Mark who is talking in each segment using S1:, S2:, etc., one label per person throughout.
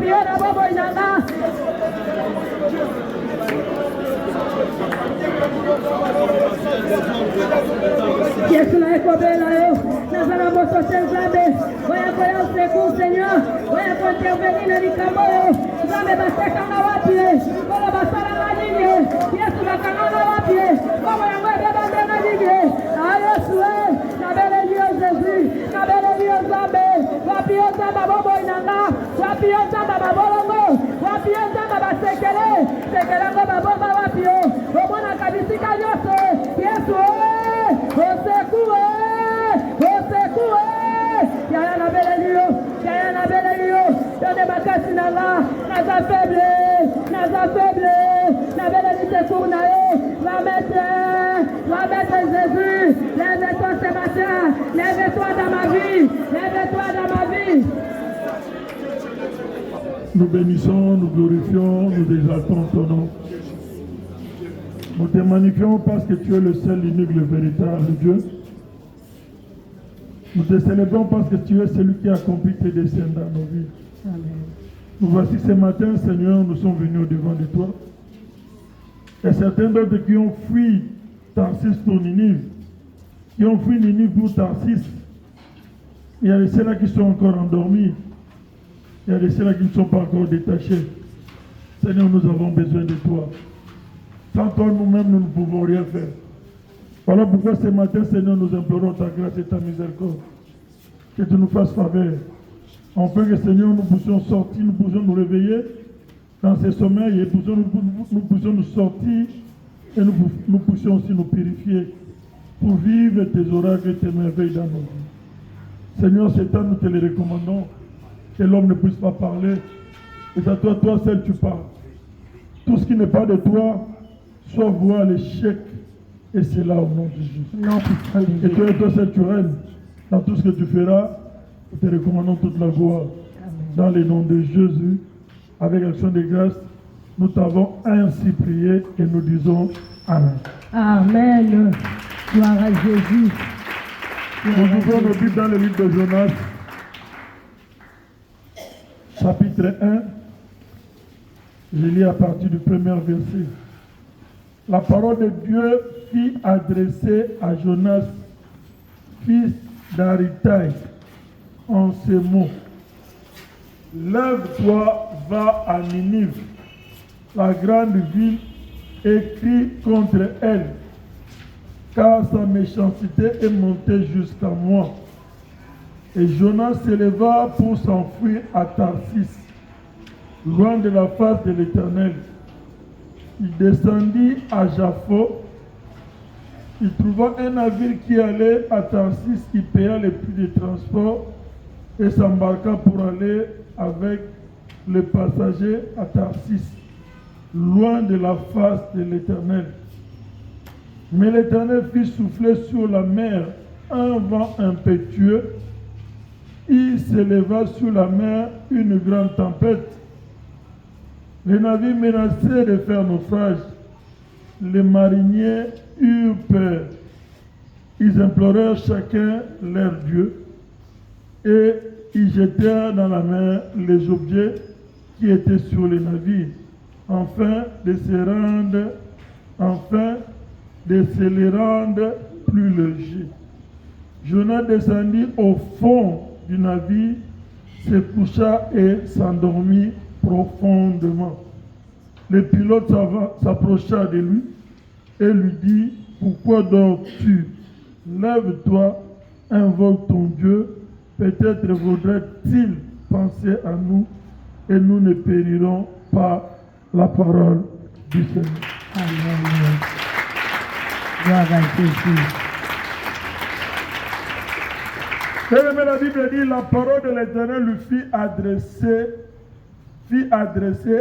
S1: Wapiona bobo inanga. Yesu na ekobela yo. Nazana boso Nzambe. Oya koya useku Seigneur. Oya kote ubenina likambo yo. Nzambe baseka na wapi. Kola basala na nini. Yesu bakanga na wapi. Kola yango ebeba ndena nini. Yesu na bele liyo Jésus. Na bele liyo Nzambe. Wapi yo Nzambe bobo inanga. Wapi yo Nzambe babolongo. Wapi yo Nzambe basekele. Sekele ngo babomba wapi yo. Omona kabisika nyoso. Yesu osekue. Yaya na bele liyo. Yaya na bele liyo. Yone bakasi na la. Naza faible. Na bele li secours na yo. Va mettre Jésus. Lève-toi ce matin. Lève-toi dans ma vie.
S2: Nous bénissons, nous glorifions, nous exaltons ton nom. Nous te magnifions parce que tu es le seul, unique, le véritable Dieu. Nous te célébrons parce que tu es celui qui a accompli tes desseins dans nos vies. Amen. Nous voici ce matin, Seigneur, nous sommes venus au-devant de toi. Et certains d'autres qui ont fui Tarsis pour Ninive, qui ont fui Ninive pour Tarsis, il y a ceux-là qui sont encore endormis. Il y a ceux-là qui ne sont pas encore détachés. Seigneur, nous avons besoin de toi. Sans toi, nous-mêmes, nous ne pouvons rien faire. Voilà pourquoi ce matin, Seigneur, nous implorons ta grâce et ta miséricorde. Que tu nous fasses faveur. Enfin que, Seigneur, nous puissions sortir, nous puissions nous réveiller dans ces sommeils et nous puissions nous sortir et nous puissions aussi nous purifier pour vivre tes oracles et tes merveilles dans nos vies. Seigneur, c'est temps, nous te les recommandons. Que l'homme ne puisse pas parler. Et à toi seul tu parles. Tout ce qui n'est pas de toi, soit voir l'échec. Et c'est là au nom de Jésus. Et toi seul tu règnes. Dans tout ce que tu feras, nous te recommandons toute la gloire. Amen. Dans le nom de Jésus, avec l'action de grâce, nous t'avons ainsi prié et nous disons Amen.
S1: Amen. Gloire à Jésus.
S2: Nous ouvrons nos Bibles dans le livre de Jonas. Chapitre 1, je lis à partir du premier verset. La parole de Dieu fut adressée à Jonas, fils d'Amittai, en ces mots. Lève-toi, va à Ninive, la grande ville, et crie contre elle, car sa méchanceté est montée jusqu'à moi. Et Jonas s'éleva pour s'enfuir à Tarsis, loin de la face de l'Éternel. Il descendit à Jaffo. Il trouva un navire qui allait à Tarsis. Il paya les prix de transport et s'embarqua pour aller avec les passagers à Tarsis, loin de la face de l'Éternel. Mais l'Éternel fit souffler sur la mer un vent impétueux. Il s'éleva sur la mer une grande tempête. Les navires menaçaient de faire naufrage. Les mariniers eurent peur. Ils implorèrent chacun leur Dieu et ils jetèrent dans la mer les objets qui étaient sur les navires, afin de les rendre plus légers. Jonas descendit au fond du navire, se coucha et s'endormit profondément. Le pilote s'approcha de lui et lui dit, « Pourquoi dors-tu? Lève-toi, invoque ton Dieu, peut-être voudrait-il penser à nous et nous ne périrons pas la parole du Seigneur. »
S1: Amen. Gloire à Jésus.
S2: Mais la Bible dit, la parole de l'Éternel lui fut adressée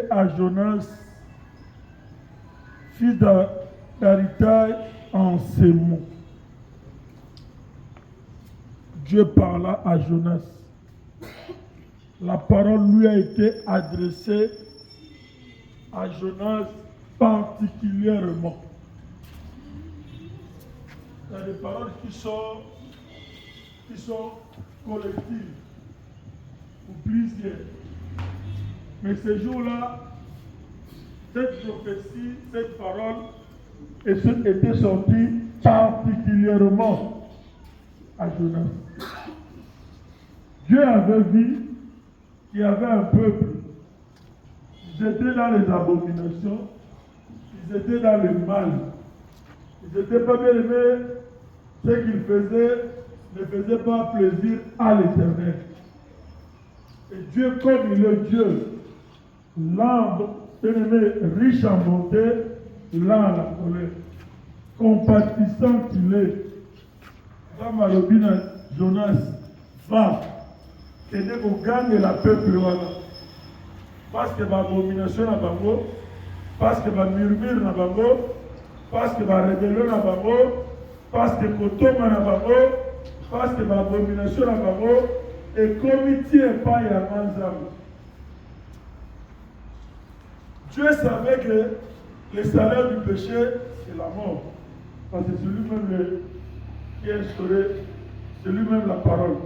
S2: à Jonas, fils d'Amittai, en ces mots. Dieu parla à Jonas. La parole lui a été adressée à Jonas particulièrement. Il y a des paroles qui sont collectives ou plusieurs. Mais ce jour-là, cette prophétie, cette parole était sortie particulièrement à Jonas. Dieu avait vu qu'il y avait un peuple. Ils étaient dans les abominations, ils étaient dans le mal. Ils n'étaient pas bien aimés. Ce qu'ils faisaient ne faisait pas plaisir à l'Éternel. Et Dieu, comme il est Dieu, l'âme, bien-aimé, riche en bonté, lent à la colère, compatissant qu'il est, dans Malobina, Jonas, va, et dès qu'on gagne la peuple, parce que ma abomination n'a pas mot, parce que ma murmure n'a pas mot, parce que ma rébellion n'a pas mot, parce que Kotoma n'a pas mot, parce que ma abomination n'a pas mot, et comme il tient pas, il y a un Dieu savait que le salaire du péché, c'est la mort. Parce que c'est lui-même qui a instauré, c'est lui-même la parole.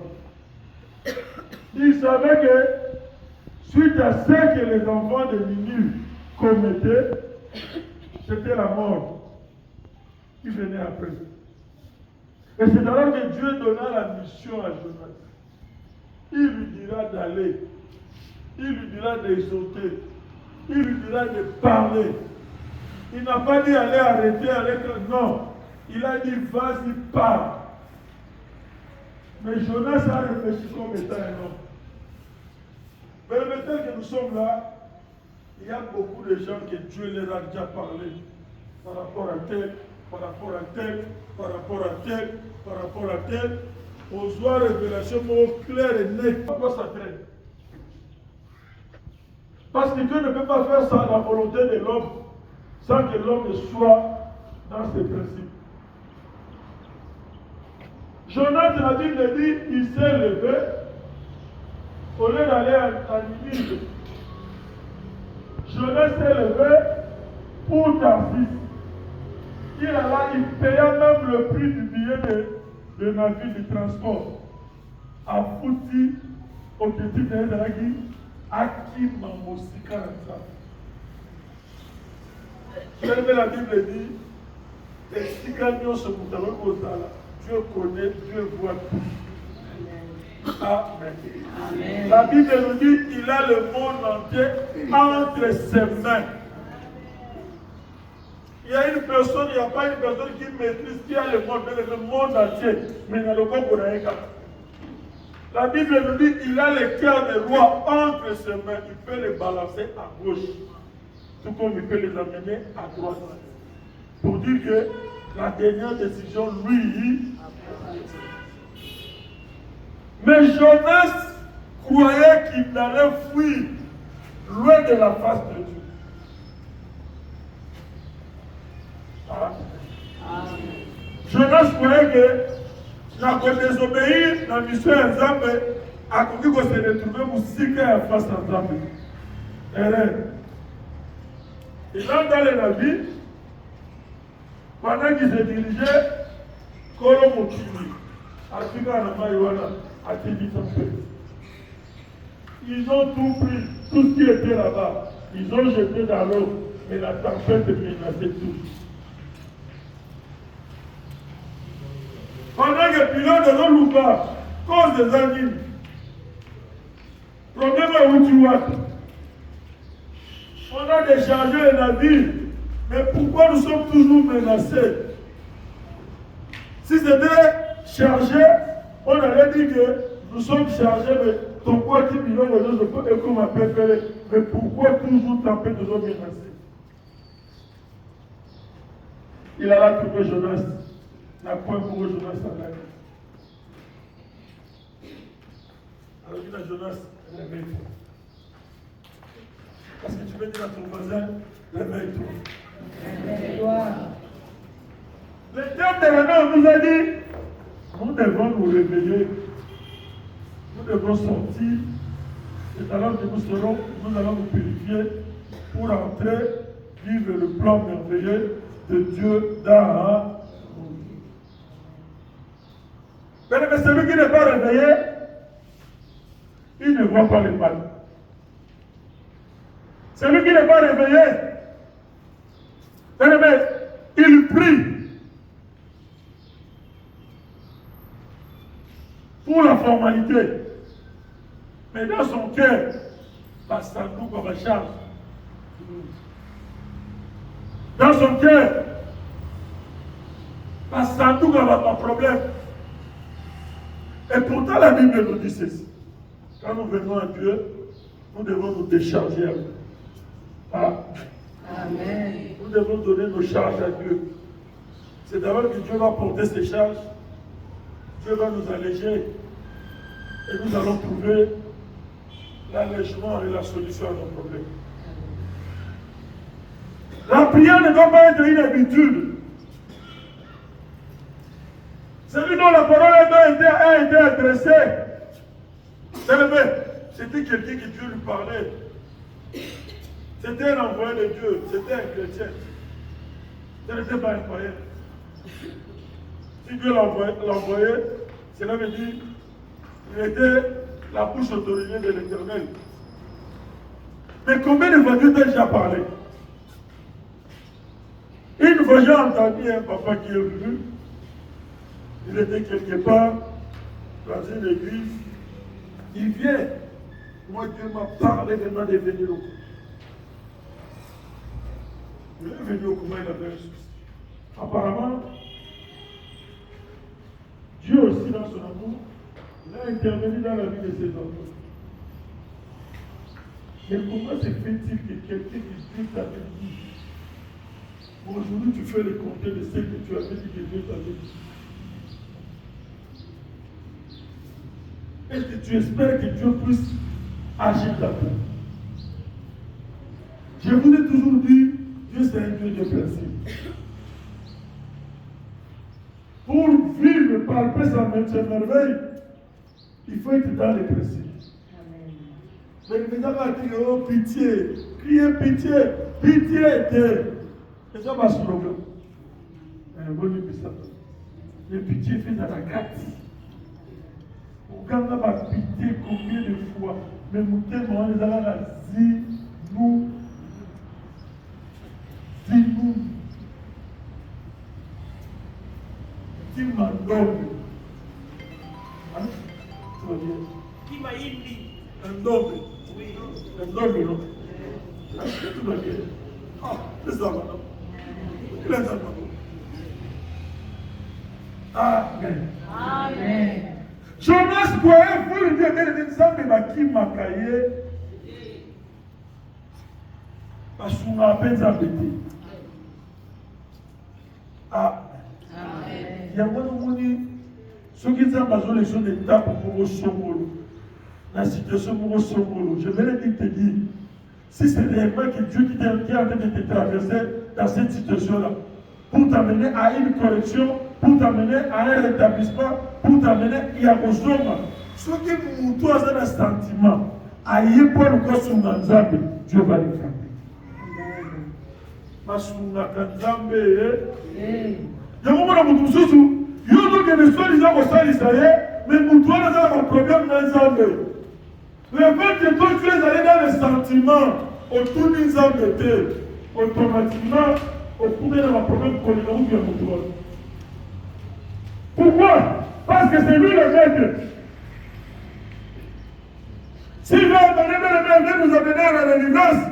S2: Il savait que, suite à ce que les enfants de Ninive commettaient, c'était la mort qui venait après. Et c'est alors que Dieu donna la mission à Jonas. Il lui dira d'aller, il lui dira d'exhorter, il lui dira de parler. Il n'a pas dit aller arrêter, non. Il a dit vas-y, parle. Mais Jonas a réfléchi comme étant un homme. Mais le matin que nous sommes là, il y a beaucoup de gens que Dieu leur a déjà parlé par rapport à tel, par rapport à tel, par rapport à tel, par rapport à tel. On voit révélation claire et nette. Pourquoi ça traîne? Parce que Dieu ne peut pas faire ça à la volonté de l'homme sans que l'homme soit dans ses principes. Jonas, la Bible dit, il s'est levé au lieu d'aller à Ninive. Jonas s'est levé pour Tarsis. Il paya même le prix du billet de navire de transport. À Fouti, au petit Nézagi, à qui Mamosika Ransa. La Bible dit, et si gagnons ce moutalo Kotala, Dieu connaît, Dieu voit tout. Amen. Amen. La Bible nous dit qu'il a le monde entier entre ses mains. Il y a une personne, il n'y a pas une personne qui maîtrise, qui a le monde entier. Mais dans le corps, la Bible nous dit qu'il a le cœur des rois entre ses mains. Il peut les balancer à gauche, tout comme il peut les amener à droite. Pour dire que la dernière décision, lui, mais Jonas croyait qu'il allait fuir loin de la face de Dieu. Jonas croyait que n'a pas désobéi dans la mission d'Enzambe, a connu qu'on se retrouve musique à face d'Enzambe. Erreur. Il entre dans le navire, pendant qu'il se dirigeait, Kolo Mokini, Afrika Namaïwana, a Tébi Sampé. Ils ont tout pris, tout ce qui était là-bas. Ils ont jeté dans l'eau, mais la tempête menaçait tout. Pendant que le pilote de l'Oluba cause des animes, problème à Outiouat, on a déchargé le navire, mais pourquoi nous sommes toujours menacés? Si c'était chargé, on allait dire que nous sommes chargés, mais ton quoi qui millions de gens, et comme appelle, mais pourquoi toujours taper de nos menacés? Il a trouvé Jonas. La point pour Jonas à l'année. Alors il a Jonas, réveille-toi. Parce que tu peux dire à ton voisin, réveille-toi. Réveille-toi. Le terme de l'année, on nous a dit, nous devons nous réveiller. Nous devons sortir. Et alors que nous allons nous purifier pour entrer, vivre le plan merveilleux de Dieu dans mais celui qui n'est pas réveillé, il ne voit pas le mal. Celui qui n'est pas réveillé, il prie pour la formalité. Mais dans son cœur, ça nous comme charge. Dans son cœur, ça nous comme un problème. Et pourtant, la Bible nous dit ceci. Quand nous venons à Dieu, nous devons nous décharger à lui.
S1: Amen.
S2: Nous devons donner nos charges à Dieu. C'est d'abord que Dieu va porter ses charges. Dieu va nous alléger. Et nous allons trouver l'allègement et la solution à nos problèmes. La prière ne doit pas être une habitude. Celui dont la parole a été adressée, c'était quelqu'un que Dieu lui parlait. C'était un envoyé de Dieu, c'était un chrétien. Ce n'était pas un croyant. Si Dieu l'envoyait, cela veut dire qu'il était la bouche autorisée de l'Éternel. Mais combien de fois Dieu t'a déjà parlé? Une fois j'ai entendu un papa qui est venu. Il était quelque part dans une église. Il vient. Moi, Dieu m'a parlé maintenant de venir au couvent. Il est venu au couvent, il avait un souci. Apparemment, Dieu aussi, dans son amour, il a intervenu dans la vie de ses enfants. Mais comment se fait-il que quelqu'un qui Dieu t'avait dit, aujourd'hui tu fais le compte de ce que tu avais dit que Dieu t'avait dit? Est-ce que tu espères que Dieu puisse agir là-dedans? Je vous ai toujours dit, Dieu c'est un Dieu de principe. Pour vivre, palper sa merveille, il faut être dans les principes. Mais les gens vont dire, oh pitié, criez pitié, pitié, et ça va se problème. Les pitiés fait dans la carte. Quand on va pitié combien de fois, mais nous tellement les allons la nous. Qui m'a donné. Tu vas dire.
S3: Qui m'a dit.
S2: Un homme.
S3: Oui.
S2: Un homme, non. Tu vas dire. Ah, c'est ça, madame. Il est ça, madame. Amen.
S1: Amen.
S2: Jonas croyait, vous lui dire, mais Nzambe baki makaye. Parce qu'on a appelé Nzambe. Ah. Il y a ceux qui ont besoin de choses d'étape pour Songolo. La situation pour Songolo. Je vais te dire, si c'est réellement que Dieu qui est en train de te traverser dans cette situation-là, pour t'amener à une correction, pour t'amener à un rétablissement, pour t'amener à Kosoma. Ceux qui ont tous un sentiment, à y pour le cas sur Nzambe, Dieu va les frapper. Parce qu'on a Nzambe, il y a un moment où nous sommes. Il y a donc des choses qui sont Israël, mais nous devons avoir un problème dans Nzambe. Le fait que toi tu es allé dans les sentiments, autour de Nzambe, automatiquement, au cours de un problème qu'on bien pour toi. Pourquoi? Parce que c'est lui le maître. S'il va nous amener à la délivrance,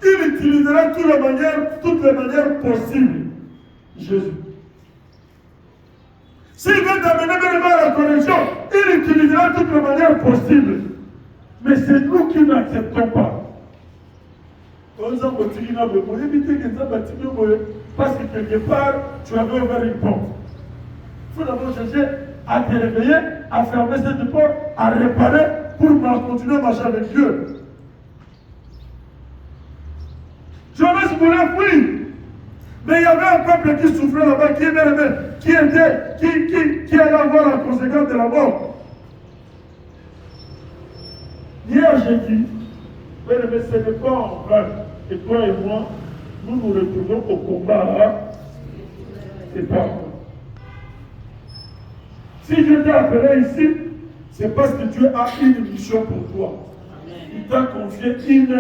S2: il utilisera toutes les manières possibles. Jésus. S'il veut t'amener à la correction, il utilisera toutes les manières possibles. Mais c'est nous qui n'acceptons pas. Parce que quelque part, tu avais ouvert une porte. Il faut d'abord chercher à te réveiller, à fermer cette porte, à réparer pour continuer à marcher avec Dieu. Jonas voulait fuir. Mais il y avait un peuple qui souffrait là-bas, qui allait avoir la conséquence de la mort. Hier, j'ai dit, mais ce n'est pas en vain que toi et moi, nous nous retrouvons au combat. C'est pas vrai. Si Dieu t'a appelé ici, c'est parce que Dieu a une mission pour toi. Il t'a confié une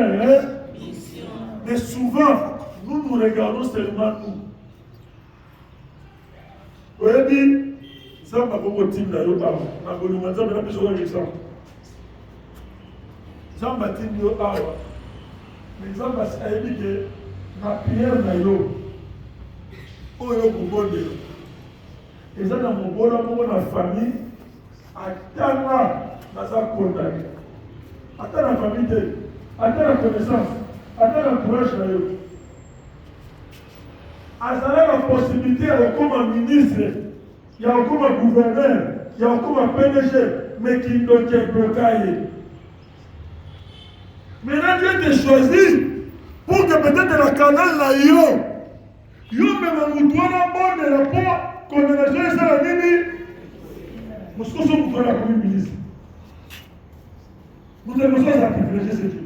S2: Mais souvent, nous regardons seulement nous. Vous voyez dit, ça m'a beaucoup dit là, ça m'a besoin d'exemple. Ça m'a dit, mais ça m'a dit que ma prière n'a yo. Oh, yo, pour et ça, dans mon bon amour, la famille, attends dans sa condamné. Attends la famille, attends la connaissance, attends la courage. Attends la possibilité, il y a comme un ministre, il y a comme un gouverneur, il y a comme un PDG, mais qui ne tient bloqué. Maintenant, Dieu t'a choisi pour que peut-être la canal là, yo même nous doit la bonne rapport. Condamnation est ça la Bible. Nous sommes pour la première ministre. Nous devons à privilégier ce Dieu.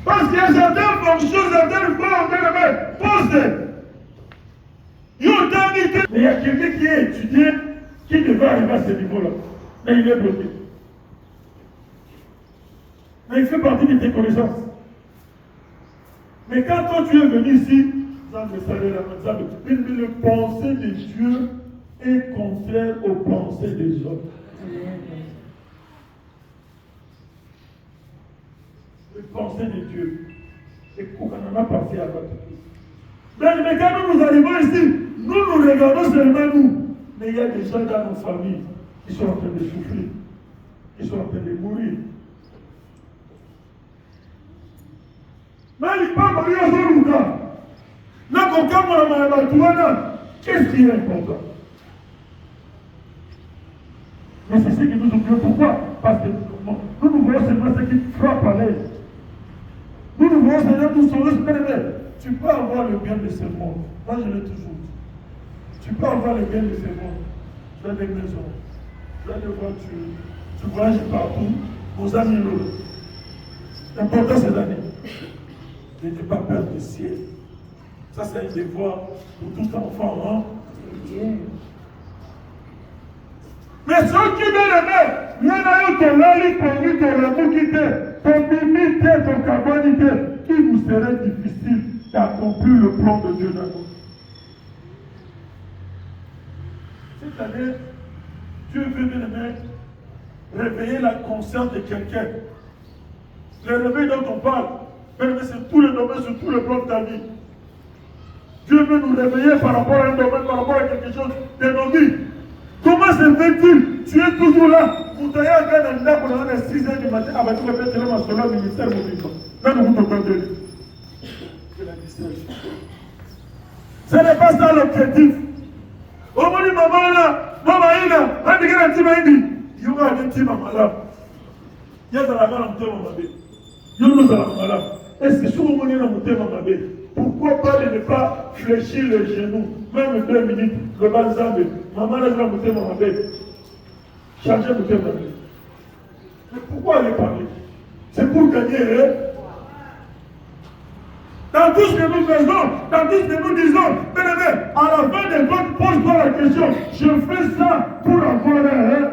S2: Parce qu'il y a certaines fonctions, certaines fois, on peut poser. Mais il y a quelqu'un qui est étudié, qui devait arriver à ce niveau-là. Mais il est bloqué. Mais il fait partie de tes connaissances. Mais quand toi tu es venu ici, le pensée de Dieu est contraire aux pensées des hommes. Les pensées de Dieu. Et qu'on n'en a pas fait à votre vie. Mais quand nous arrivons ici, nous regardons seulement nous. Mais il y a des gens dans nos familles qui sont en train de souffrir, qui sont en train de mourir. Mais il parle de Dieu. Qu'est-ce qui est important? Mais c'est ce que nous oublions. Pourquoi? Parce que nous voyons seulement ce qui frappe à l'œil. Nous voyons seulement tout son esprit. Tu peux avoir le bien de ce monde. Moi, je l'ai toujours dit. Tu peux avoir le bien de ce monde. Tu as des maisons, tu as des voitures, tu voyages partout. Vos amis l'autre. L'important, c'est l'année. Ne n'aie pas peur du ciel. Ça, c'est un devoir pour tout enfant. Hein? Mais ceux qui veulent aimer, il y en a eu ton lali, ton lit, ton l'amour qui t'est, ton limite, ton carbonité, il vous serait difficile d'accomplir le plan de Dieu dans vous. Cette année, Dieu veut bien aimer, réveiller la conscience de quelqu'un. Le réveil dont on parle, c'est tout le domaine, sur tout le plan de ta vie. Dieu veut nous réveiller par rapport à un domaine, par rapport à quelque chose de nos vies. Comment se fait-il? Tu es toujours là. Vous t'ayez à faire un arbre pendant les 6 heures du matin. Ah, bah, tu vas faire le ministère mobilisant. Là, nous vous demandons de c'est la distraction. Ce n'est pas ça l'objectif. Au moment où maman là, maman là, on dit que la team a dit, il y aura un team à malade. Il y a de la main en terre à malade. Il y a de la malade. Est-ce que si vous voulez en terre à malade, pourquoi pas de ne pas fléchir les genoux, même 2 minutes, le balsame, maman là, je vais monter mon bébé. Changer mon bébé. Mais pourquoi aller parler? C'est pour gagner, hein? Dans tout ce que nous faisons, dans tout ce que nous disons, bien aimé, à la fin des comptes, pose-toi la question, je fais ça pour avoir un, hein?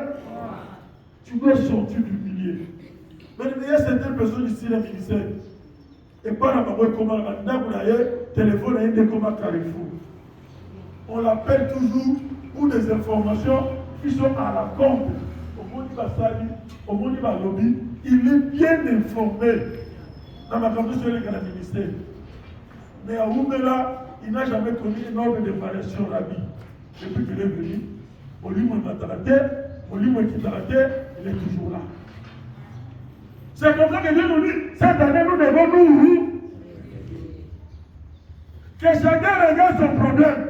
S2: Tu dois sortir du milieu. Mais il y a certaines personnes ici, les ministères. Et pas la maman comme un téléphone et un comme un Carrefour. On l'appelle toujours pour des informations qui sont à la compte. Au monde au monde lobby, il est bien informé dans ma campagne sur les ministère. Mais à Oumela, il n'a jamais connu une ordre de variation sur la vie. Depuis qu'il est venu, au lieu de mettre la terre, au lieu de quitter la terre, il est toujours là. C'est comme ça que Dieu nous dit, cette année nous devons nous que chacun regarde son problème.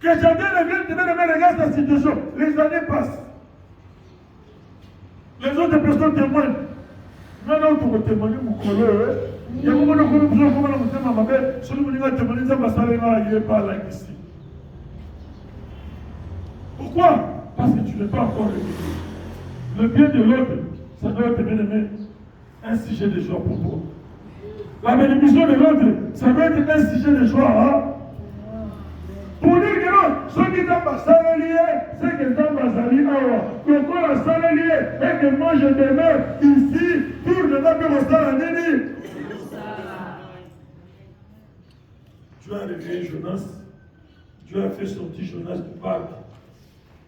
S2: Que chacun regarde sa situation. Les années passent. Les autres personnes témoignent. Maintenant, on peut témoigner mon collègue. Il y a un moment où on peut témoigner. Celui qui va témoigner, ça va s'arrêter pas là ici. Pourquoi? Parce que tu n'es pas encore réveillé. Le bien de l'autre, ça doit être bien aimé, un sujet de joie pour toi. La bénédiction de l'autre, ça doit être un sujet de joie. Hein? Pour dire que non, ceux qui sont pas salariés, c'est que sont pas salariés. Le corps est salarié, et que moi je demeure ici, tourne-moi que mon sang a nini. Dieu a réveillé Jonas. Dieu a fait sortir Jonas du parc.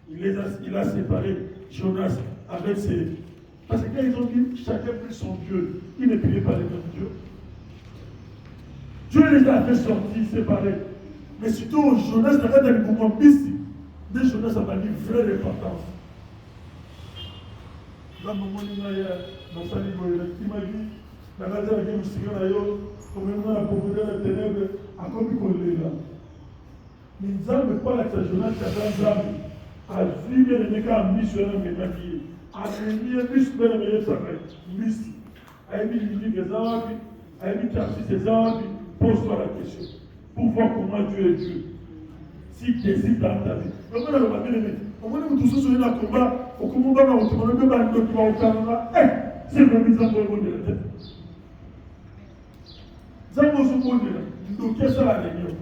S2: Il a séparé Jonas avec ses... Parce que quand ils ont dit chacun prie son Dieu, ils ne priaient pas le même Dieu. Dieu les a fait sortir, séparés. Mais surtout, Jonas n'a pas dans le mouvement ici. Mais Jonas a dit vraie repentance. Là, mon mon il m'a dit, il m'a dit, dans la terre, il m'a dit, comme il m'a proposé la ténèbre, à quoi il collait là. Mais il ne pas la Jonas qui a dans l'âme. A vu bien les gars mis sur un ménage. A mis un bus bien le ça fait. Mis. A mis les arbres. A mis ses arbres. Pose-toi la question. Pour voir comment Dieu est Dieu. Si tu décides dans ta vie. Donc, on va bien aimer. On va nous tous sur un combat. Au combat, on va nous battre au Canada. C'est le mise en place de la tête. Ça va se poser là. Donc, qu'est-ce que ça la réunion?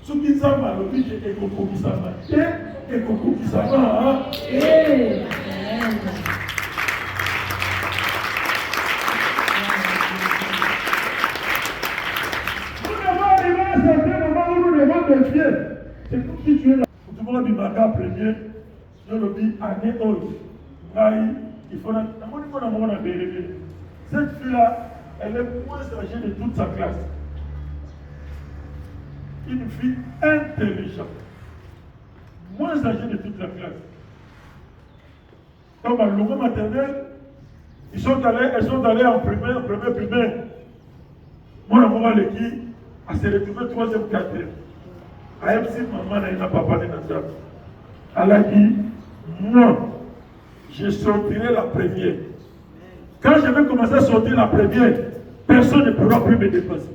S2: Ce qui s'en va, le but est qu'on commis ça va. Et qu'on commis ça va. Hein? C'est comme si tu es là. Tout le monde dit Maga premier, je le dis année haute. Il faut la vérifier. Cette fille-là, elle est moins âgée de toute sa classe. Une fille intelligente. Moins âgée de toute la classe. Comme à l'Ogo maternelle, elles sont allées en primaire. Moi, la maman l'équipe, elle s'est retrouvée 3e, 4e. Elle a dit, maman n'a pas parlé dans ça. Elle a dit, moi, je sortirai la première. Quand je vais commencer à sortir la première, personne ne pourra plus me dépasser.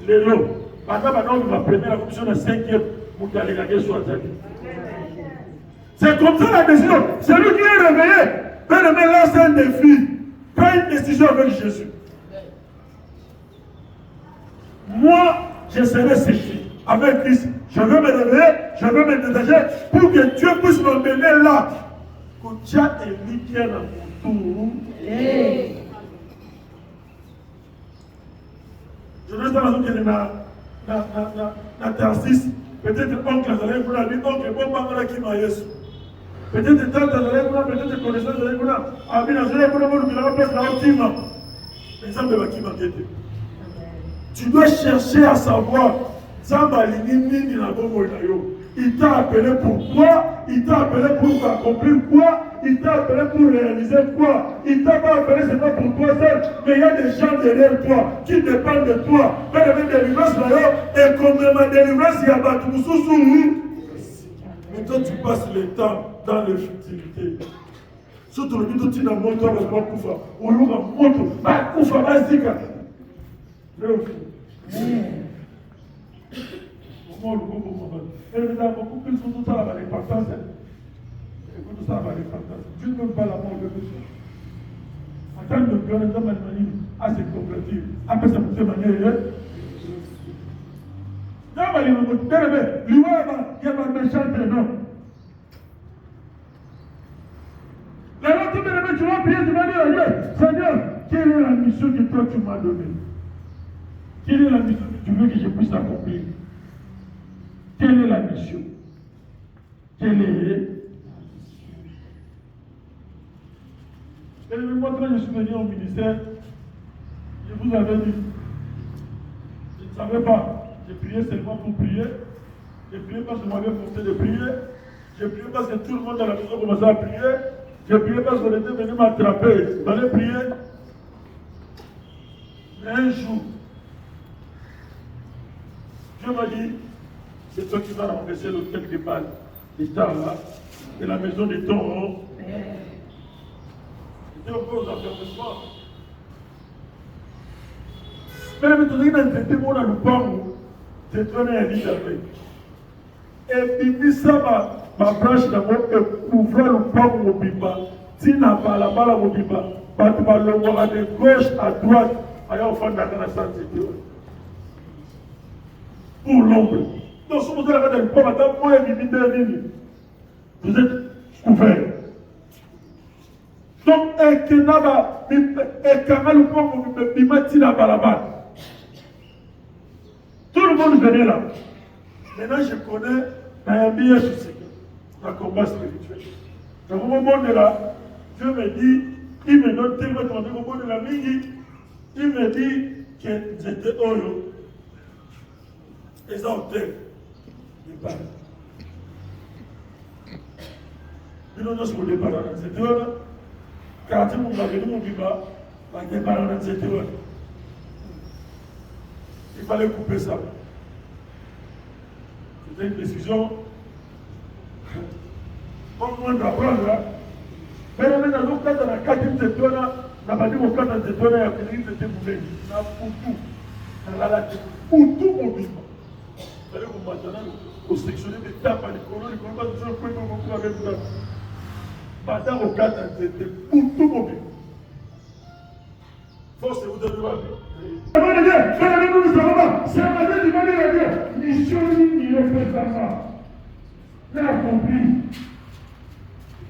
S2: Les lots. Maintenant, ma première, la commission de 5e, pour qu'elle ait soit c'est comme ça la décision. C'est lui qui est réveillé. Bien aimé, là, c'est un défi. Prends une décision avec Jésus. Moi, je serai séché avec Christ. Je veux me réveiller, je veux me détacher pour que Dieu puisse m'emmener là. Que Dieu est lui qui est dans mon tour. Je ne sais pas si tu na Tarsis. Peut-être oncle Azalé Gouna, lui, oncle Bombangala qui m'a yesu. Peut-être tante Azalé Gouna, peut-être connaissance Azalé Gouna. Abi Azalé Gouna, il a place là au Kima. Exemple de qui m'a guetté. Tu dois chercher à savoir. Il t'a appelé pour quoi? Il t'a appelé pour accomplir quoi? Il t'a appelé pour réaliser quoi? Il t'a pas appelé seulement pour toi seul, mais il y a des gens derrière toi qui dépendent de toi. Mais il y a des délivrance là, et comme ma délivrance, il y a battu sous. Mais toi, tu passes le temps dans les futilités. Surtout le but de tu n'as pas toi, mais pas Koufa. Ou l'on va moto, pas Koufa, vas-y, quand et nous avons beaucoup plus tout ça va l'importance. Tout ça va l'importance. Dieu ne veut pas la mort de Dieu. En tant que Dieu, nous avons à se convertir. Après ça, vous témoignez. Il y a un méchant prénom. La l'autre bénévole, tu vas prier, tu vas dire, Seigneur, quelle est la mission que toi tu m'as donnée? Quelle est la mission que tu veux que je puisse accomplir? Quelle est la mission? Quelle est? Et moi, quand je suis venu au ministère, je vous avais dit, je ne savais pas. J'ai prié seulement pour prier. J'ai prié parce que je m'avais forcé de prier. J'ai prié parce que tout le monde dans la maison commençait à prier. J'ai prié parce qu'on était venu m'attraper. J'allais prier. Mais un jour, Dieu m'a dit, c'est toi qui vas renverser l'hôtel de Bâle, l'État là, et la maison de ton. C'était au gros enfermement. Mais maintenant, il y a un traitement dans le pont, c'est très bien dit avec. Et puis, ça, ma branche d'abord, ouvre le pont au Biba. Si n'a pas la balle au Biba, tu vas le voir de gauche à droite, à au fond de la santé. Pour l'ombre. Donc, si vous avez un pont, vous êtes couvert. Tout le monde venait là. Maintenant, je connais un billet sur ce combat spirituel. Dans le moment de là, Dieu me dit, il me donne tellement de temps au moment de la mini, il me dit que j'étais Oyo. Et ça, on t'aime. Il parle. Il nous a dit qu'on est pas dans cette heure. Quand il m'a dit qu'on est pas dans cette heure. Il fallait couper ça. C'était une décision. On doit apprendre là. Mais maintenant, nous, quand on a 4 cette heure, on n'a pas dit qu'on a cette heure, il y a quelqu'un qui était boulé. On a pour tout. Pour tout mon vivant. Il fallait qu'on maintenant, au sectionner des tapes à l'école, il ne faut pas dire que nous avons fait ça. Maintenant, au 4 c'était pour tout mon vivant. Force, vous devez voir. C'est la du Mali, la Dieu. Mission, il est fait ça. L'a accompli.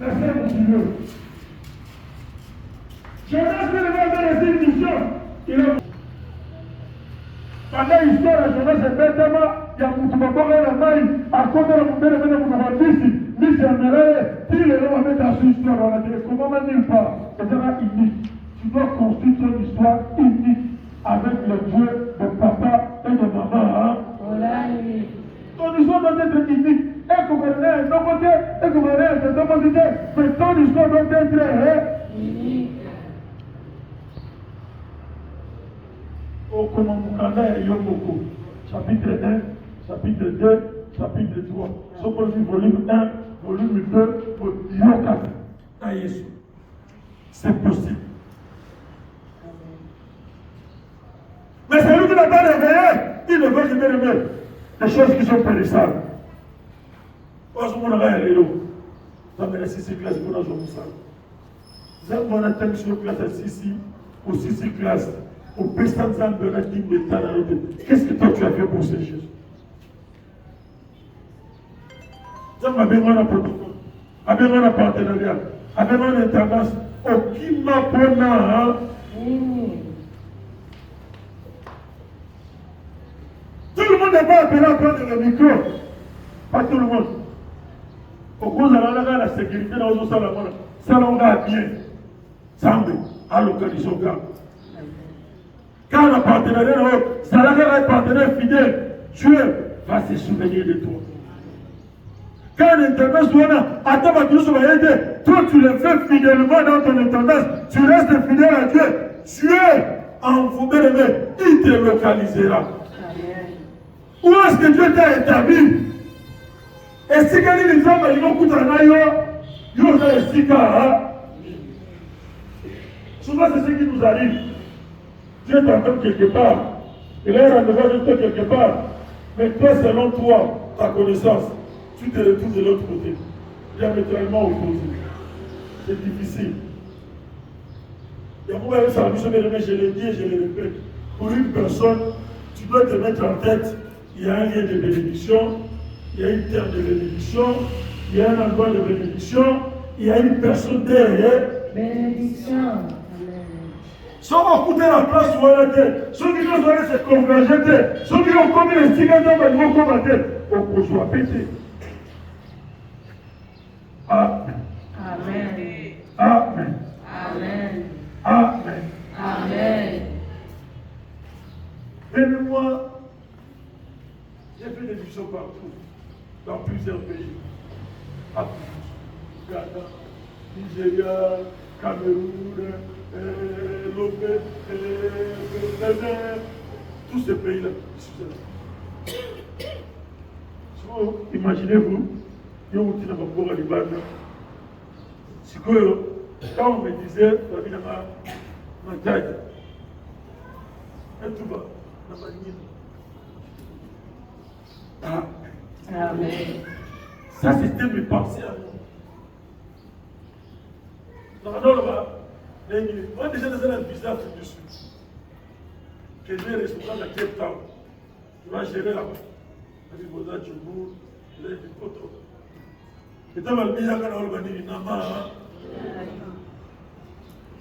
S2: La fait mon Dieu. Je n'ai pas fait une mission. Il a. Pendant l'histoire, je ne sais pas tellement. Il y a un la maille. À côté de la montagne, il y a un ici. Ici, en Mélève, il est là, on va mettre à son histoire dans la télé. Comment nulle part. C'est unique. Tu dois construire ton histoire unique avec le Dieu de papa et de maman. Hein? Ton histoire doit être unique. Et gouverner d'un côté, et gouverner de l'autre côté. Mais ton histoire doit être unique. Au Komamukanda et Yomoko, chapitre 1, chapitre 2, chapitre 3. Soposi volume 1, volume 2, Yokata. À Yesu. C'est possible. Mais celui qui n'a pas réveillé, il ne veut jamais aimer des choses qui sont périssables. On a aller là. Ça me laisse 6 classes pour nous ça. Vous avez attention classe à 6 ou 6 classes. Au Pestan Zambera qui me t'a. Qu'est-ce que toi tu as fait pour ces Jésus? Ça m'a bien un protocole, a bien un partenariat, a bien une intendance. Aucun m'a prenant. Tout le monde n'est pas appelé à prendre le micro. Pas tout le monde. Au cours de la sécurité dans le salon, ça l'on a bien. Samedi, à l'occasion de quand on a partenariat, ça va être partenaire fidèle. Dieu va se souvenir de toi. Quand un intendance attends, toi tu le fais fidèlement dans ton intendance, tu restes fidèle à Dieu. Dieu, en vous bien-aimé, il te localisera. Où est-ce que Dieu t'a établi? Et si quelqu'un dit que il va coûter un aïe, il va faire un sika. Souvent, c'est ce qui nous arrive. Dieu t'entend quelque part. Il a un rendez-vous avec toi quelque part. Mais toi, selon toi, ta connaissance, tu te retrouves de l'autre côté. Diamétralement opposé. C'est difficile. Et moi, ça je l'ai dit et je le répète. Pour une personne, tu dois te mettre en tête. Il y a un lien de bénédiction, il y a une terre de bénédiction, il y a un endroit de bénédiction, il y a une personne derrière.
S1: Bénédiction.
S2: Si on va coûter la place où elle était, ceux qui nous allaient se converger, ceux qui ont commis les cigares, ils vont combattre. On soit pété. Amen.
S1: Amen.
S2: Amen.
S1: Amen.
S2: Amen.
S1: Amen.
S2: Aimez-moi. J'ai fait des missions partout, dans plusieurs pays. Afrique, Ghana, Nigeria, Cameroun, Lopé, tous ces pays-là. So, imaginez-vous, il y a un petit peu de Liban. Quand on me disait, ma taille, et tout va, dans ma ligne.
S1: Amen.
S2: Ça, c'était mes pensées à moi. Non, on a déjà dans un visa dessus. Que Dieu est responsable de Cape Town. Tu vas gérer là-bas. Tu vas dire, tu vas dire, et tu vas dire,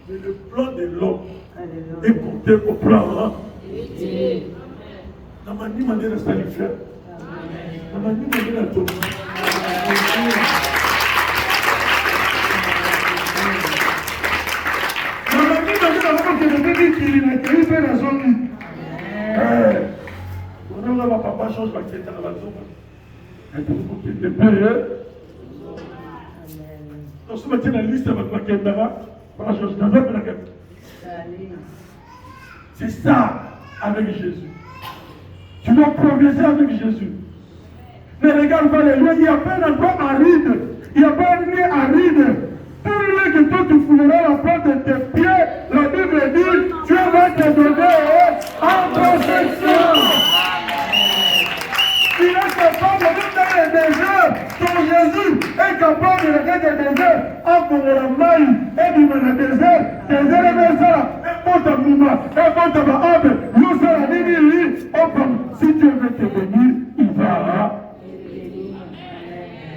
S2: Mais le plan de l'homme est compté au plan. Dans ma manière de salifère. Dans ma manière de tourner. Dans ma manière de on a papa change la quête à la maison. Et tout le monde est payé. Donc, ce matin, la liste avec la caméra, c'est ça avec Jésus. Tu dois progresser avec Jésus. Ne regarde pas les lieux, il n'y a pas encore aride. Il n'y a pas un lieu aride. Tout le lieu que toi tu fouleras la porte de tes pieds, la Bible dit, Dieu va te donner en protection. Il est capable de faire le désert. Ton Jésus est capable de faire le désert. Encore la maille et du désert. Désert et désert. Et pour ta mouma. Et pour ta mabe. Nous sommes si Dieu veut te bénir, il va.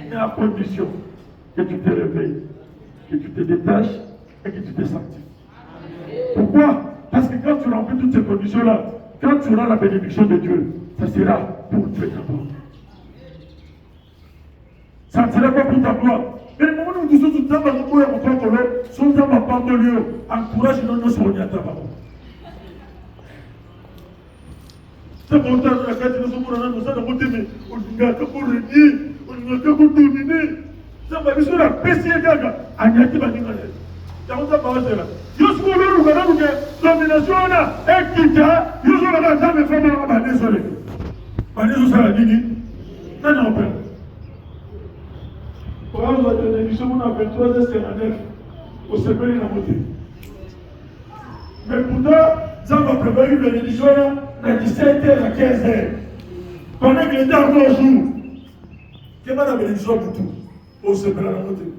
S2: Mais à condition que tu te réveilles, que tu te détaches et que tu te sanctifies. Pourquoi? Parce que quand tu remplis toutes ces conditions-là, quand tu auras la bénédiction de Dieu, ça sera pour Dieu d'abord. Ça ne sera pas pour ta gloire. Mais le moment où nous sommes dans le monde, sont dans ma part de lieu, encourage-nous nos soignants. C'est pour ça que la carte de nous sommes dans le côté, mais on n'a qu'à pour régner, on n'a qu'à pour dominer. Ça va bien sûr la PCA Gaga, Agnati Baningale. C'est pour ça que je là. Je suis là, nous avons une domination là, et qui a, je suis là, jamais fait dans la désolé. Baningale, ça l'a dit, non, non, père. Pour avoir la télévision, on a 23h59 au CPI de la montée. Mais pourtant, ça va préparer une bénédiction là. À 17h à 15h. Pendant qu'il était encore au jour. Quelle est la bénédiction pour tout? Au secret de la montée.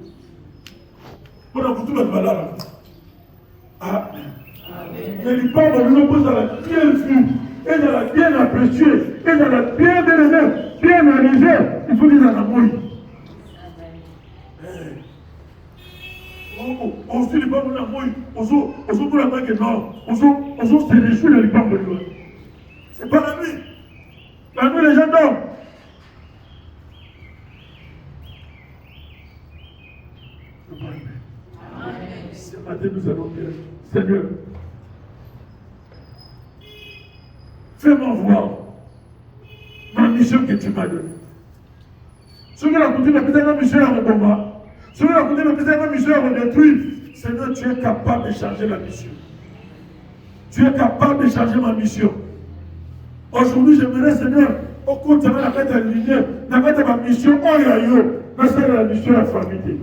S2: Pendant que tout va être là. Amen. Mais il parle de nous dans la bien vue, et dans la bien appréciée, et dans la bien déléguée, bien analysée. Il faut dire dans la mouille. On se dit pas dans la mouille. On se dit pour la main que non. On se réjouit de l'imam de l'eau. C'est pas la nuit. La nuit, les gens dorment. Ce matin, nous allons dire, Seigneur, fais-moi voir ma mission que tu m'as donnée. Si vous la continuez, la mission à combat. Si vous la continuez, la mission à détruire. Seigneur, tu es capable de changer la mission. Tu es capable de changer ma mission. Aujourd'hui, j'aimerais, Seigneur, au cours de la fête alignée, la fête de ma mission, oh ya yo, mais c'est la mission de la famille.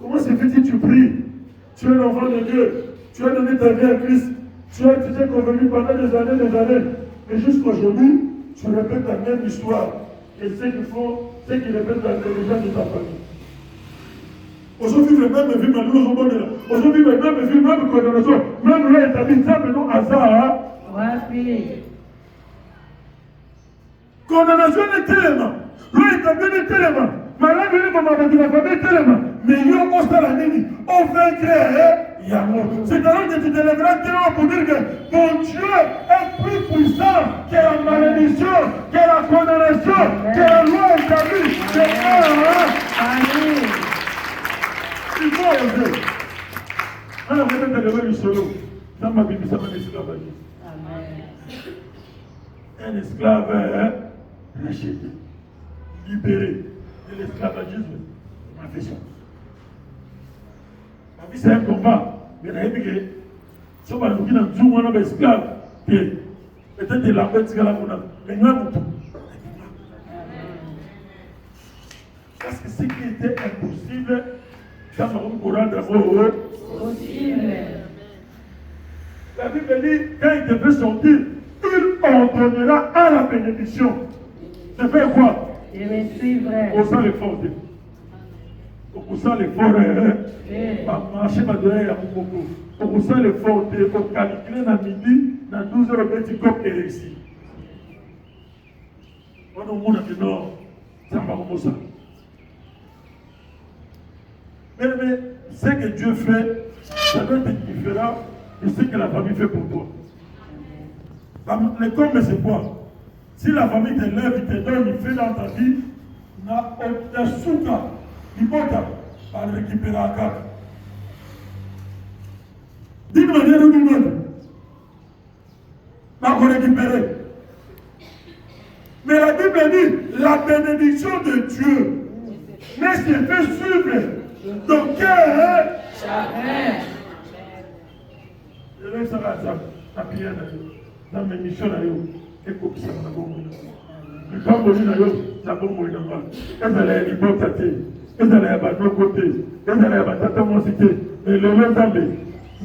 S2: Comment se fait-il que tu pries? Tu es l'enfant de Dieu, tu as donné ta vie à Christ, tu t'es convenu pendant des années, mais jusqu'aujourd'hui, tu répètes la même histoire. Et ce qu'il faut, c'est qu'il répète l'intelligence de ta famille. Aujourd'hui, le même vie, aujourd'hui, le même vie, même condamnation, même là, établi, ça, mais non, hasard. Condamnation est tellement. Là, établi est tellement. Malade, il est dans la famille tellement. Mais il y a un la nini. On vaincrait, il y a mort. C'est alors que tu te lèveras tellement pour dire que ton Dieu est plus puissant que la malédiction, que la condamnation, que la loi établie. C'est ça, Amen. Il faut oser. Alors, vous êtes levé du solo. Dans ma Bible, ça va être esclavagisme. Un esclave racheté, libéré de l'esclavagisme. Ma vie, c'est un combat. Mais il y a des gens qui ont un esclave. Peut-être que la bête, c'est la monnaie. Mais il y a tout. Parce que ce qui était impossible, dans le Coran d'abord, possible. La Bible dit, quand il devait sortir, il ordonnera à la bénédiction. De faire quoi?
S1: Je me suivrai.
S2: Au sein les forts. Au sein les forts. Marcher ma derrière à mon coco. Au sein les forts. Au calculer dans midi, dans 12 heures, le petit coq est réussi. On a dit non, ça va comme ça. Mais ce que Dieu fait, ça doit être différent de ce que la famille fait pour toi. Les comme c'est quoi? Si la famille te lève, il te donne, il fait dans ta vie, na souka, il va le récupérer à quatre. D'une manière ou d'une autre, va le récupérer. Mais la Bible dit, la bénédiction de Dieu n'est ce qui fait suivre ton cœur. Jamais. Je vais savoir ça, la prière dans mes missions. Et pour ça, on a bon moment. Le camp de l'île, ça bon moment. Et ça allait être hypothèque. Et ça allait être de l'autre côté. Et ça allait être de mon cité. Mais le même temps,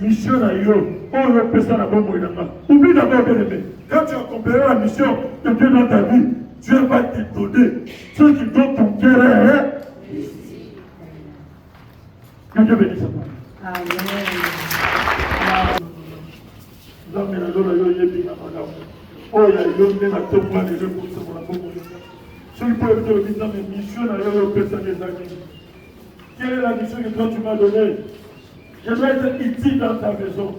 S2: mission à yo, on repère ça dans bon moment. Oublie d'abord bien aimé. Quand tu as compris la mission de Dieu dans ta vie, Dieu va te donner ce qui donne ton cœur. Que Dieu bénisse ça. Amen. Nous avons mis la loi à Yébi, madame. Oh, il y a une à tout le monde, et je pense que c'est mon celui qui peut te dire, mais mission à l'heure personne des amis. Quelle est la mission que toi tu m'as donnée? Je dois être utile dans ta maison.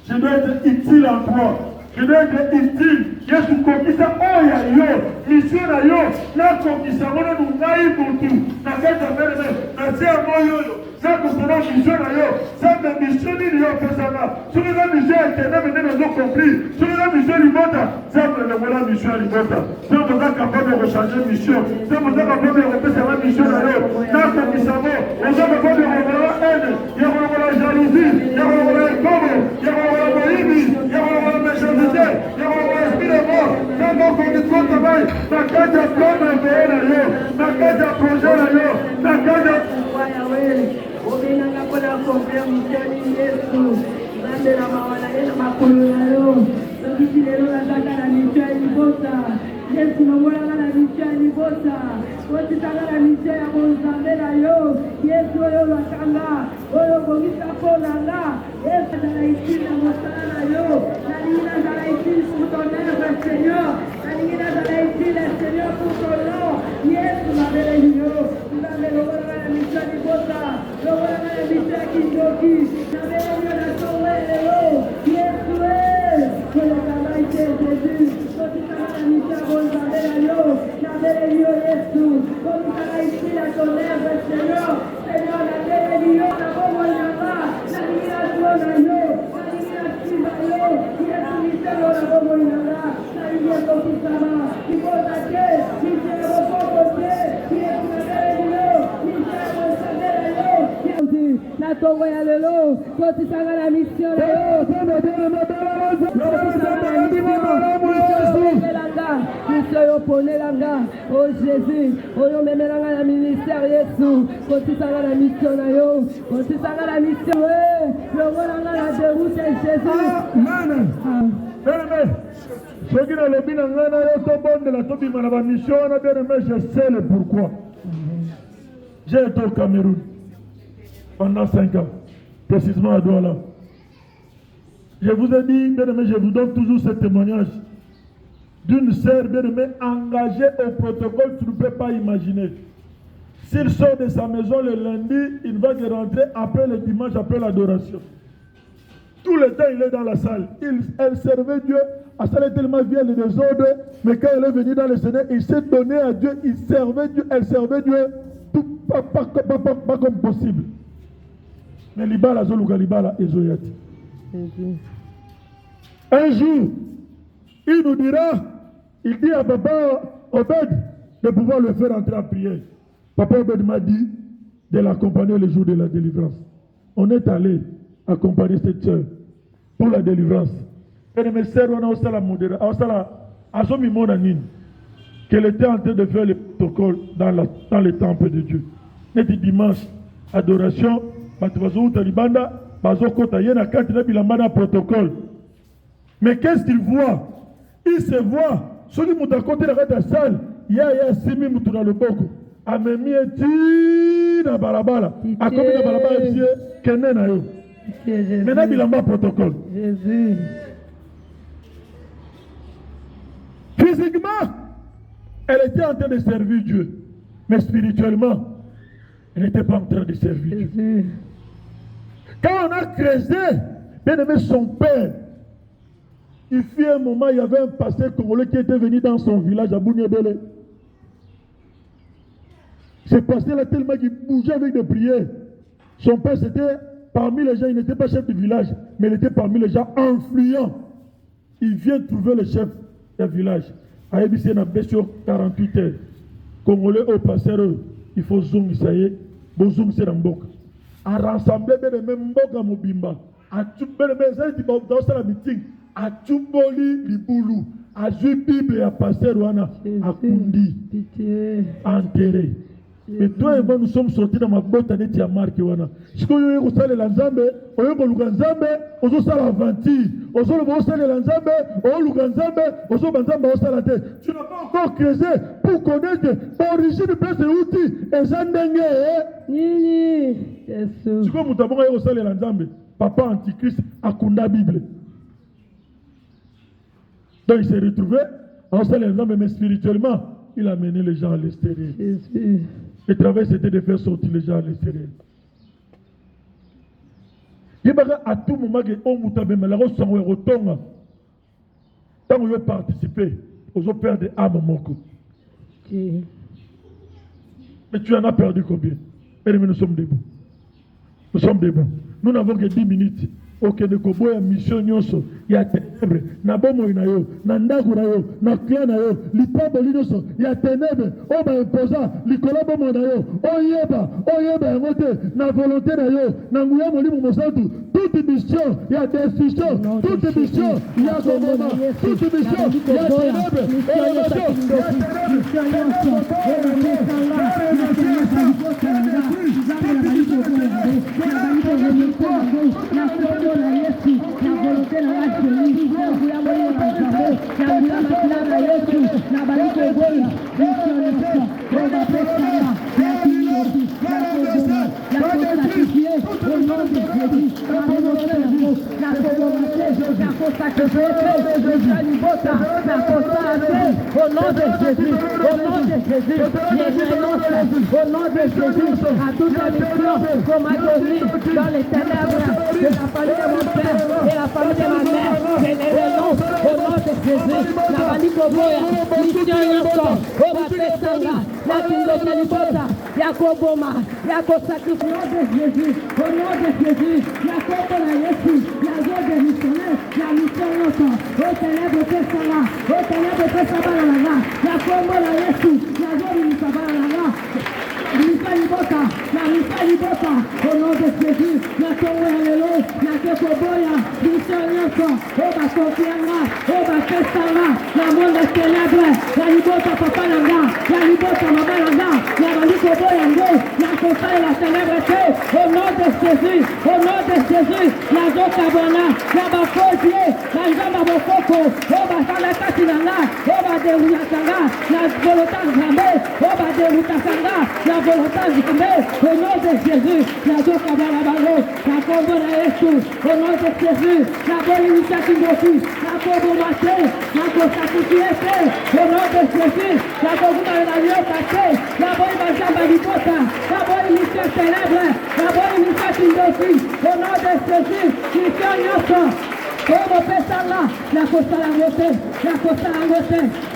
S2: Je dois être utile en toi. Je dois être utile. Yesu kokisa oya yo. Mission na yo. Na kokisa mona nungai mutu. Na kata mbele. Na sia moyo yo. Ça concernant mission na yo. Ça de mission ni yo pesana. Sur la mission etena mene nous ont compris. Sur la mission limota. Ça me voilà mission limota. Ça me va capable de changer mission. Ça me va capable de repasser la mission na yo. Na kokisa mo. On va capable de revoir haine. Il y aura la jalousie. Il y aura la gomme. Il y aura la moïbi. Il y aura la méchanceté. Il y aura l'esprit de mort. Quand on fait du travail, na kaja plan na yo. Na kaja projet na yo. Na kaja
S1: Obinanga kona kompea mchani Yesu. Nande na mawana yena makulu na yo. Sokiti lelo na zaka na mchani bosa. Yesu na mwana na mchani bosa. Koti tanga na mchani bonzambe na yo. Yesu oyo wakanga. Oyo bongisa kona nga. Yesu na itina mosala na yo. Na nina na itina pour ton œuvre, Seigneur. Na nina na itina, Seigneur, pour ton nom. Yesu na bele yo. Na bele na mchani bosa. Natongo ya lelo, koti sanga la mission lelo. Mission yo pone langa, oh Jésus, oh yo memelanga la ministère Yesu, koti sanga la mission na yo, koti sanga la mission, le langa la déroute Jésus.
S2: Amen. Amen. Ce qui est le bien en bon de la tobima la mission, on a bien aimé, je sais le pourquoi. J'ai été au Cameroun pendant 5 ans, précisément à Douala. Je vous ai dit, bien aimé, je vous donne toujours ce témoignage d'une sœur bien aimée engagée au protocole, tu ne peux pas imaginer. S'il sort de sa maison le lundi, il va rentrer après le dimanche, après l'adoration. Tout le temps, il est dans la salle. Elle servait Dieu. À ça, elle est tellement vieille le désordre. Mais quand elle est venue dans le Seigneur, il s'est donné à Dieu. Il servait Dieu. Elle servait Dieu. Tout pas comme possible. Mais Libala, Zoluga Libala, Ezoyati. Un jour, il nous dira, il dit à Papa Obed de pouvoir le faire entrer en prière. Papa Obed m'a dit de l'accompagner le jour de la délivrance. On est allé accompagner cette soeur pour la délivrance. Et mes sœurs, on a aussi la modération, qu'elle était en train de faire le protocole dans le temple de Dieu. Et dimanche, adoration, protocole. Mais qu'est-ce qu'il voit? Il se voit, celui qui est à côté de la salle, il y a Simi Moutou dans le boko. Amemi eti na balabala. Akomi na balabala eti kene na yo. Maintenant, il a un protocole.
S1: Jésus.
S2: Physiquement, elle était en train de servir Dieu. Mais spirituellement, Il n'était pas en train de servir Dieu. Quand on a creusé, bien aimé, son père, il fit un moment, il y avait un pasteur congolais qui était venu dans son village à Bouniebele. Ce pasteur-là, tellement qu'il bougeait avec des prières. Son père, c'était parmi les gens, il n'était pas chef du village, mais il était parmi les gens influents. Il vient trouver le chef du village. À Ebissé, on a sur 48 heures. Congolais au pasteur, il faut zoom, ça y est, bon zoom, c'est dans le boc. À rassembler les mêmes boc à Mobimba. À tout les mêmes dans la meeting. À tout boli, liboulou. À jouer Bible et à pasteur Wana. À Kundi. Enterré. Et toi et moi, nous sommes sortis dans ma botte à Netia Mark. Si vous avez dit que vous Lanzambe, vous avez dit que vous avez aventure. Vous avez dit que Lanzambe, vous avez dit que tu n'as pas encore creusé pour connaître l'origine de ces outils. Et ça n'est pas. Si vous avez dit que Lanzambe, papa antichrist, à Kunda Bible. Donc il s'est retrouvé en Lanzambe, mais spirituellement, il a mené les gens à l'extérieur. Le travail, c'était de faire sortir les gens à l'extérieur. Il y a à tout moment que on m'a dit, mais la rose s'en retourne. Tant qu'on veut participer, on veut perdre des âmes mon coup. Mais tu en as perdu combien? Mais nous sommes debout. Nous sommes debout. Nous n'avons que 10 minutes. Ok, de koboya mission nyoso ya ténèbre na bomo inayo na ndaku nayo na clan nayo lipabo linoso ya ténèbre o ba imposa likolo bomo nayo oyeba ngote na volonté nayo na nguya molimo mosantu toute mission ya destruction toute mission ya komoma toute mission ya ténèbre
S1: la Yesu, la volonté na la chérie, la kuya mwini mazambo, la kuya makila na Yesu, la baliko goya, mission roba pesana, la kinosi, la kogoma, la kosakifiye, au nom de Jésus, la volonté, la kogomate, la kosakifiye, le salibota, la kosate, au nom de Jésus, au nom de Jésus, les renonces, au nom de Jésus, à toute la mission, qu'on m'a donné dans les ténèbres, de la famille de mon père et la famille de ma mère, je les renonce au nom de Jésus. La famille Koboya, mission Yonson, Oba Pesanga, la Kingote Libota, Yakoboma, Yakosakifié, au nom de Jésus, au nom de Jésus, Yakobo la Yesu, la zone des missionnaires, la mission Yonson, au ténèbre Pesanga, au ténèbre Pesanga, Yakobo la Yesu, la zone du Sabalanga. La misa libota, au nom de Jésus, la Towerelo, la Kekoboya, mission Nyonso, Oba Kofianga, Oba Pesanga, la monde des ténèbres, la libota Papa Langa, la libota Mama Langa, la Baliko Boyango, la Kosa et la ténèbreté, au nom de Jésus, au nom de Jésus, la Zokabona, la Bakosie, la Njamba Bokoko, Oba Salakati Langa, Oba Deruyatanga, la Volota Nzambe, Oba Derutasanga, la Volota Nzambe, au nom de Jésus, la Zokabalabango, la Kombo na Yesu, au nom de Jésus, la Bolivia Kingosi, la Kombo Maté, la Kosakifiete, au nom de Jésus, la Koguma na Liotase, la Bolivia Jamba Libota, la Bolivia Ténèbre, la Bolivia Kingosi, au nom de Jésus, Christian Nyonso, Como Pesala, la Costa Langote,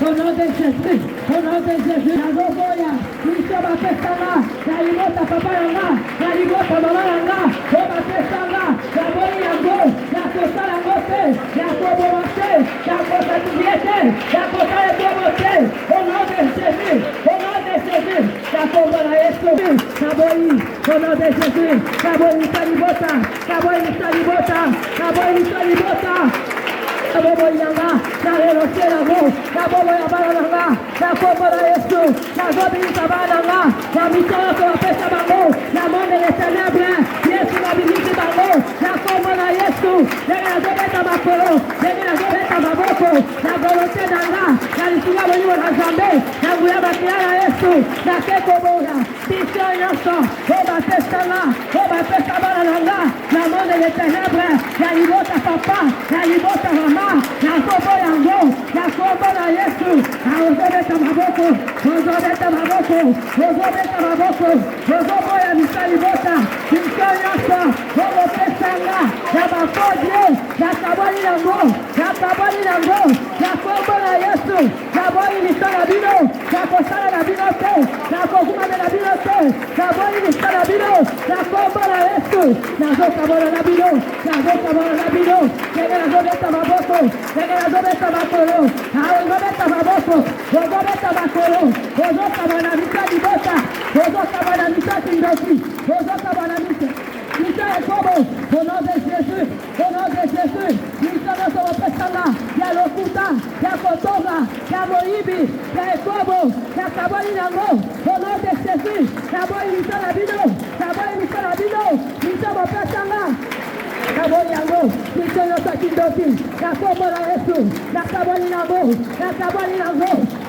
S1: au nom de Jésus, au nom de Jésus, la Gogoya, Christian Pesala, la Libota Papa Yanga, la Libota Mama Yanga, Como Pesala, la Boliango, la Costa Langote, la Como Mate, la Costa Tubiete, la Costa de Tomote, au nom de Jésus, au nom de Jésus, la Como la Yesu, la Boli, au nom de Jésus, la Boli Salibota, la Boli Salibota, la Boli Salibota. La bobo yanga, la relocé la voix, la bobo yabalanga, la bobo la Yesu, la bobo yabalanga, la mission que la paix bango, la monde des ténèbres, Yesu la visite bango, la bobo la Yesu, la dobeta makolo, la dobeta maboko, la volonté d'Anga, la lisula boni wa jambe, la guya bakia la Yesu, la kekoboya, mission nyonso obatesanga obapesa bana na nga na monde de ténèbre ya libota papa ya libota mama na kombo yango na kombo na Yesu ozobeta maboko ozoboya misali bota mission nyonso obopesanga ya bafodie ya kabali yango ya kombo na Yesu naboyi misala bino nakosala na bino te nakokuma na bino te naboyi misala bino na kombo na Yesu nazokabola na bino ndenge nazobeta maboko ndenge nazobeta makolo ozobeta maboko ozobeta makolo ozokaba na misali bota ozokaba na misali ndoki ozokaba na Misa Yakobo, au nom de Jésus, Misa Yakobo Pesanga, ya Lokuta, ya Kotoga, ya Moibi, ya Yakobo, ya Kabali Nango, au nom de Jésus, Kabali Misa Labino, Misa Pesanga, Kabali Nango, Misa Yosakindoki, ya Kobo la Yesu, ya Kabali Nango,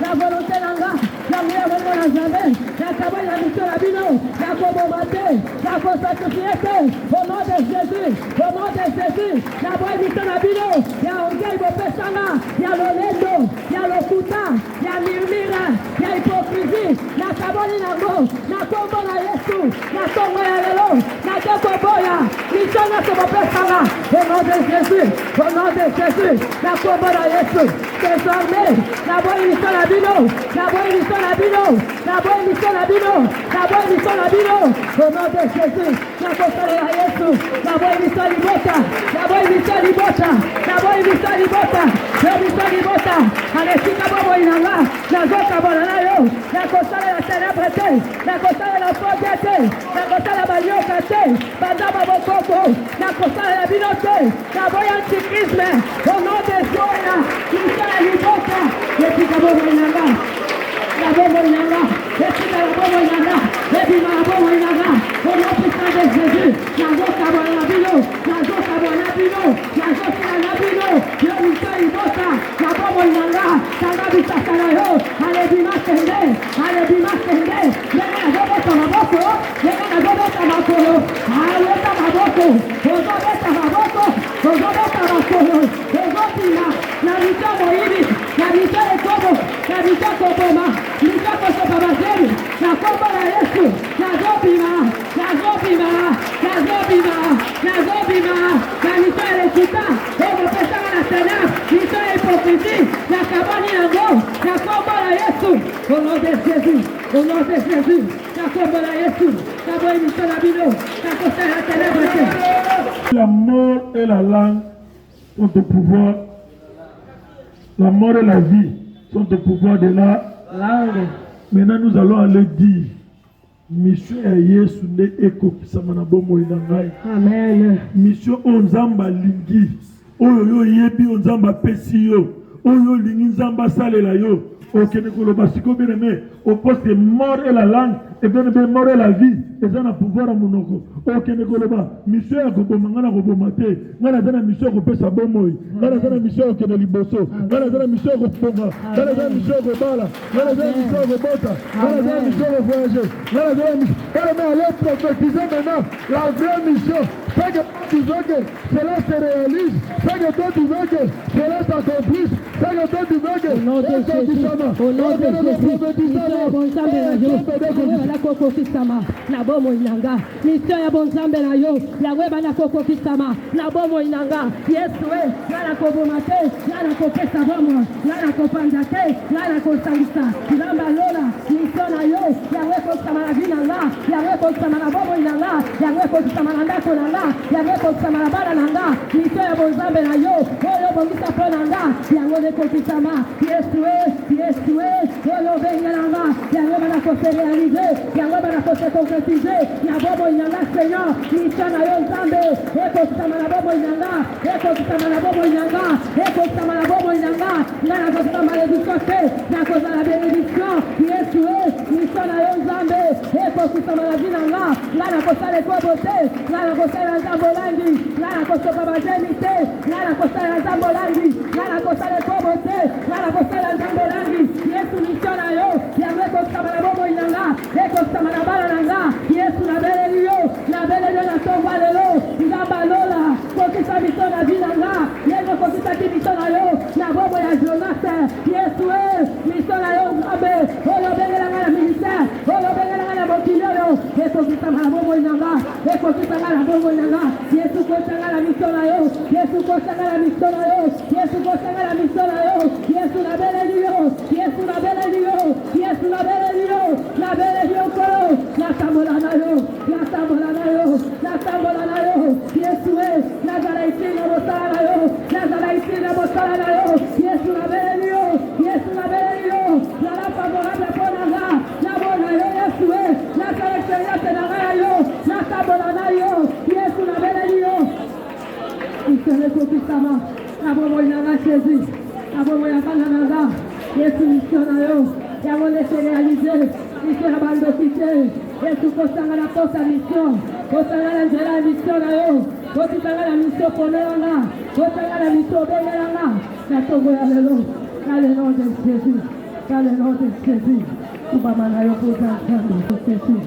S1: la volonté Nanga, ya Mouya la Jamais, ya Kabali Misa Labino, ya Kobo Mate, ya Kosakifieke, au nom de Jésus, la voix du Tanabino, ya Ongei Bopesanga, ya Lolendo, ya Lokuta, ya Mirmira, ya hypocrisie, na Kabali Nango, na Kombo na Yesu, na Kongo ya Lelo, na Doko Boya, Mishana Sobopesanga, au nom de Jésus, na Kombo na Yesu, désormais, la voix du Tanabino, au nom de Jésus, na Kosala ya Yesu, na voix du Salibota, alesika bobo inanga, na zoka bona na yo, na kosala ya célébrité, na kosala ya fodete, na kosala balioka te, bazaba bokoko, na kosala ya bino te, na boya antikrisme, au nom de Joya, kisala libota, yepika bobo inanga, la bobo inanga, yepika la bobo inanga, yepika la bobo inanga, au nom puissant de Jésus, na zoka bona na bino, yepika libota, la bobo inanga, Sanabi Sakarayo, Alebima Sende, Lega Gobeta Maboko, Aleta Maboko, Ozobeta Makolo, Ozopina, Nabita Moibi, Nabita Ekobo, Nabita Koboma, Nabita Kosopabazeli, Nakoba na Yesu, Nazobima, Nabita Elekuta, Ozopesa na Sena, Nabita Hypocrisie, Nakabani Nango, Nakoba na Yesu, au nom de Jésus, Nakoba na Yesu, Naboyi Misalabino, Nakosa la ténèbre.
S2: La mort et la langue sont au pouvoir. La mort et la vie sont au pouvoir de la langue. Maintenant, nous allons aller dire mission ya Yesu nde ekokisama na bomoi na ngai.
S1: Amen.
S2: Mission o Nzamba lingi. Oyo yo yebi o Nzamba pesi yo. Oyo lingi Nzamba salela yo. Okene koloba siko bien aimé. Au poste de mort et la langue. Et bien mort et la vie. Et ça na pouvoir à monoko. Okene koloba. Mission ya koboma ngana koboma te. Ngana zana mission kopesa bomoi. Ngana zana mission okene liboso. Ngana zana mission koponga. Ngana zana mission kobala. Ngana zana mission kobota. Ngana zana mission voyager. Ngana zana mission. Mais allez prophétiser maintenant la vraie mission. Fait que tu veux que cela se réalise. Fait que toi tu veux que cela s'accomplisse. Fait que toi tu veux que
S1: au nom de Jésus, na koko kisama na bomo inanga mission ya bonzambe na yo ya weba na koko kisama na bomo inanga Yesu na koboma te na kopesa bomo na kopanda te na kosalisa namba lola mission na yo ya weko kisama na vinanga ya weko kisama na bomo inanga ya weko kisama na ndako nanga ya weko kisama na bala nanga mission ya bonzambe na yo oyo bongisa po nanga ya weko kisama Yesu oyo venga nanga ya weba na kose réaliser ya weba na kose concrétiser na bomo inanga Seigneur mission na yo nzambe eko kisama na bomo inanga eko kisama na bomo inanga eko kisama na bomo inanga na kose malédiction te na kose la bénédiction Yesu mission na yo nzambe ekokisama na vi na nga nga nakosala ekobo te nga nakosala nzambe olangi nga nakosoka bazemi te nga nakosala nzambe olangi nga nakosala ekobo te nga nakosala nzambe olangi yesu mission na yo yango ekokisama na bomoi na nga ekokisama na bana na nga yesu nabeleli yo na tongwa lelo nzambe alola kokisa mission na vi na nga yego kokisaki mission na yo na bomoi ya jonase yesu mission na yo nzambe olobengela nga na ministère olobengela nga na mokili oyo ekokisama na bomoi na nga ekokisanga na bomoi na nga yesu kosanga na mission na yo yesu kosanga na mission na yo yesu kosanga na mission na yo yesu nabeleli yo yesu nabeleli yo yesu nabeleli yo nabeleli yo kolo natambola na yo natambola na yo natambola na yo yesu nazala iti na mosala na yo nazala iti na mosala na yo yesu nabeleli yo yesu nabeleli yo nala favorable mpo na nga nabona yo yesu nasala experience na nga yo natambola na yo yesu nabeleli yo isele kokisama na bomoi na nga jésus na bomoi ya bana na nga yesu mission na yo yango lese réalize mission na bandoki te yesu kosanga na posa mission kosanga na nzela ya mission na yo kotikanga na mission ponelanga kosanga na mission obengelanga na tongo ya lelo na le nom de jésus na le nom de jésus kubama na yo koza nzambe jésus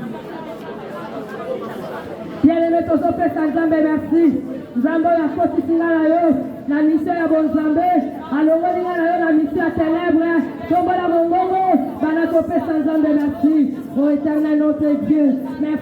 S1: bien-aimé tozopesa nzambe merci nzambe oyo akotisinga na yo na mission ya bonzambe alongolinga na yo na mission ya ténèbre tombola mongongo bana kopesa nzambe merci o éternel notre Dieu merci.